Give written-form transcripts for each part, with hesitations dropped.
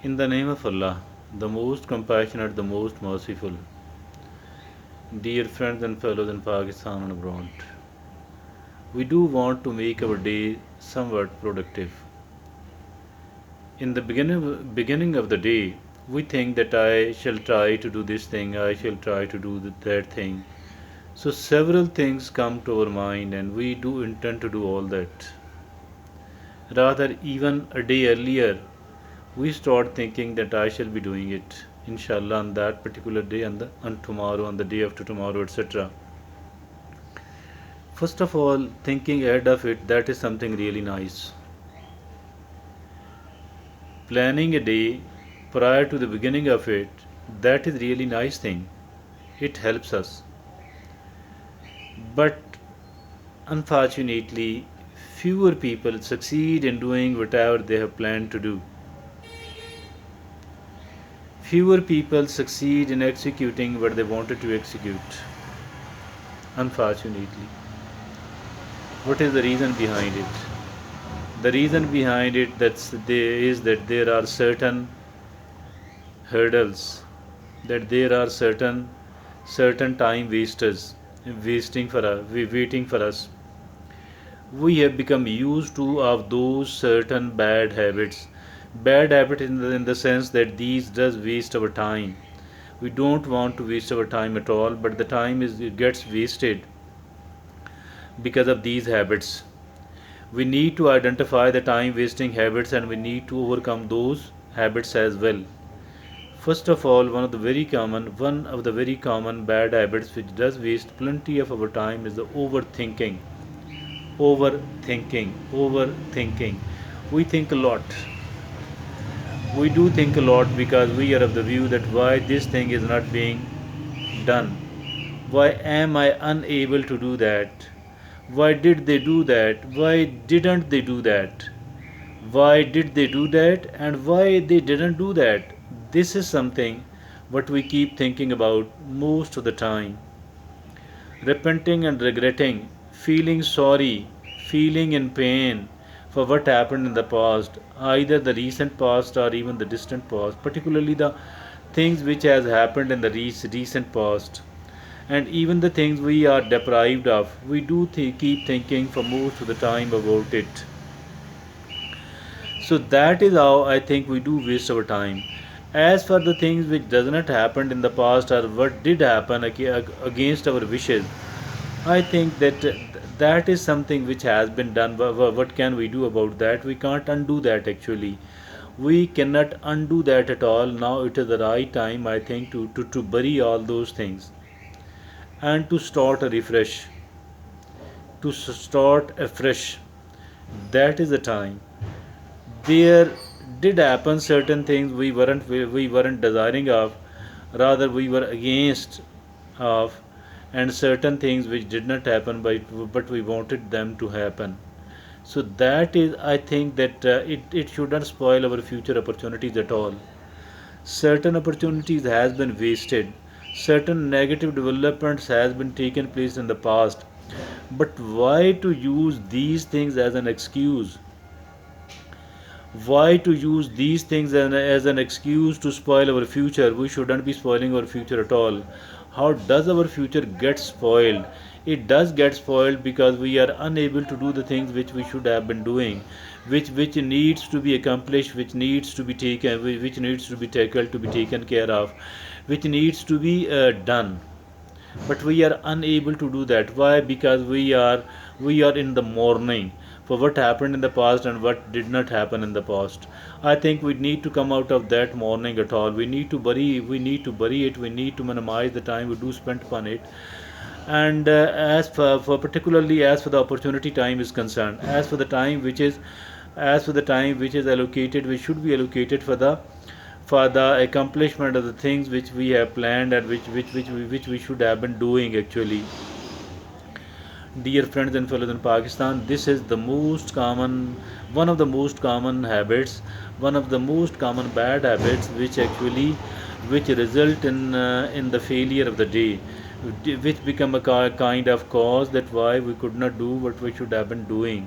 In the name of Allah, the most compassionate, the most merciful, dear friends and fellows in Pakistan and abroad, we do want to make our day somewhat productive. In the beginning of the day, we think that I shall try to do this thing, I shall try to do that thing. So several things come to our mind, and we do intend to do all that. Rather, even a day earlier, we start thinking that I shall be doing it, inshallah, on that particular day, and on tomorrow, on the day after tomorrow, etc. First of all, thinking ahead of it, that is something really nice. Planning a day prior to the beginning of it, that is really nice thing. It helps us. But unfortunately, fewer people succeed in doing whatever they have planned to do. Fewer people succeed in executing what they wanted to execute. Unfortunately. What is the reason behind it? The reason behind it is that there are certain hurdles, that there are certain time wasters waiting for us. We have become used to of those certain bad habits. Bad habit in the sense that these does waste our time. We don't want to waste our time at all, but the time is it gets wasted because of these habits. We need to identify the time wasting habits, and we need to overcome those habits as well. First of all, one of the very common bad habits which does waste plenty of our time is the overthinking. Overthinking. We think a lot. We do think a lot because we are of the view that why this thing is not being done. Why am I unable to do that? Why did they do that? Why didn't they do that? Why did they do that and why they didn't do that? This is something what we keep thinking about most of the time. Repenting and regretting, feeling sorry, feeling in pain for what happened in the past, either the recent past or even the distant past, particularly the things which has happened in the recent past, and even the things we are deprived of. We do keep thinking for most of the time about it. So that is how I think we do waste our time. As for the things which does not happen in the past or what did happen against our wishes, I think that that is something which has been done. What can we do about that? We can't undo that actually. We cannot undo that at all. Now it is the right time, I think, to bury all those things and to start a refresh, to start afresh. That is the time. There did happen certain things we weren't desiring of, rather we were against of, and certain things which did not happen but we wanted them to happen. So that is, I think, that it should not spoil our future opportunities at all. Certain opportunities has been wasted, certain negative developments has been taken place in the past, but why to use these things as an excuse? Why to use these things as an excuse to spoil our future? We shouldn't be spoiling our future at all. How does our future get spoiled? It does get spoiled because we are unable to do the things which we should have been doing, which needs to be accomplished, which needs to be taken, which needs to be tackled, to be taken care of, which needs to be done, but we are unable to do that. Why? Because we are in the mourning for what happened in the past and what did not happen in the past. I think we need to come out of that mourning at all. We need to bury it. We need to minimize the time we do spend upon it. And for particularly as for the opportunity time is concerned, as for the time which is allocated, which should be allocated for the accomplishment of the things which we have planned, and which we should have been doing actually. Dear friends and fellows in Pakistan, this is the most common, one of the most common habits, one of the most common bad habits which result in the failure of the day, which become a kind of cause that why we could not do what we should have been doing,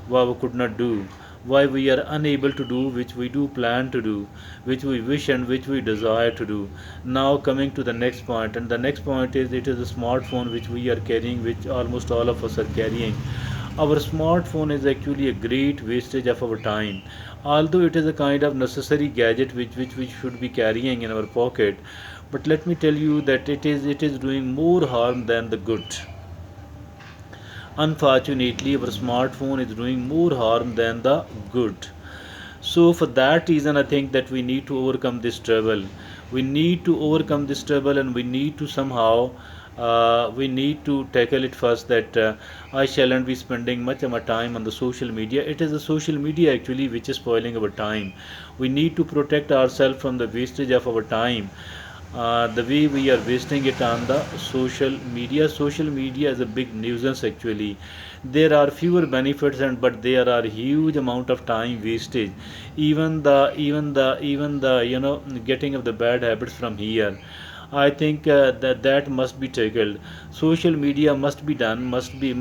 why we could not do. why we are unable to do which we do plan to do, which we wish and which we desire to do. Now coming to the next point, and the next point is it is a smartphone which we are carrying, which almost all of us are carrying. Our smartphone is actually a great wastage of our time. Although it is a kind of necessary gadget which we should be carrying in our pocket, but let me tell you that it is doing more harm than the good. Unfortunately, our smartphone is doing more harm than the good. So, for that reason, I think that we need to overcome this trouble. We need to overcome this trouble, and we need to somehow we need to tackle it first. That I shalln't be spending much of my time on the social media. It is the social media actually which is spoiling our time. We need to protect ourselves from the wastage of our time, the way we are wasting it on the social media is a big nuisance actually. There are fewer benefits, and but there are huge amount of time wastage. Even the getting of the bad habits from here. I think that must be tackled. Social media must be done, must be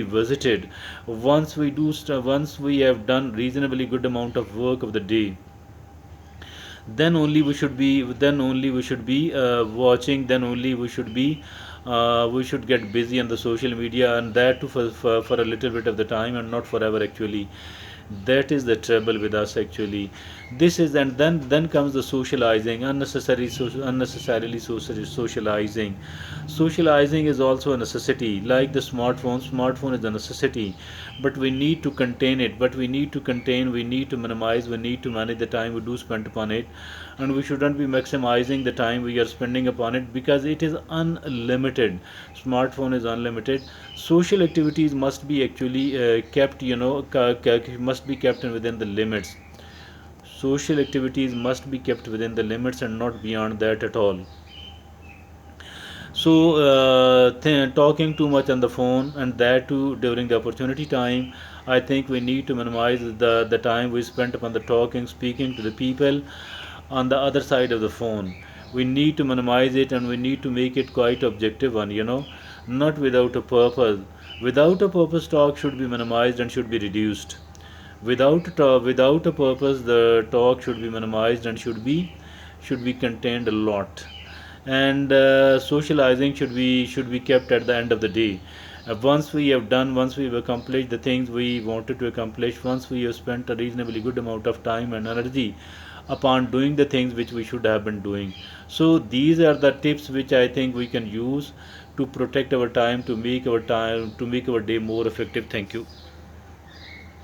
visited once we have done reasonably good amount of work of the day. Then only we should be watching. Then only we should get busy on the social media, and that too for a little bit of the time and not forever actually. That is the trouble with us actually. This is, and then comes the socializing, unnecessarily socializing. Socializing is also a necessity, like the smartphone is a necessity, but we need to contain it. But we need to minimize, we need to manage the time we do spend upon it, and we shouldn't be maximizing the time we are spending upon it, because it is unlimited. Smartphone is unlimited. Social activities must be actually kept, must be kept within the limits. Social activities must be kept within the limits and not beyond that at all. So talking too much on the phone, and that too during the opportunity time, I think we need to minimize the time we spent upon the talking, speaking to the people on the other side of the phone. We need to minimize it, and we need to make it quite objective one, not without a purpose. Without a purpose, talk should be minimized and should be reduced. Without a purpose, the talk should be minimized and should be contained a lot. And socializing should be kept at the end of the day. Once we have accomplished the things we wanted to accomplish, once we have spent a reasonably good amount of time and energy upon doing the things which we should have been doing. So these are the tips which I think we can use to protect our time, to make our day more effective. Thank you.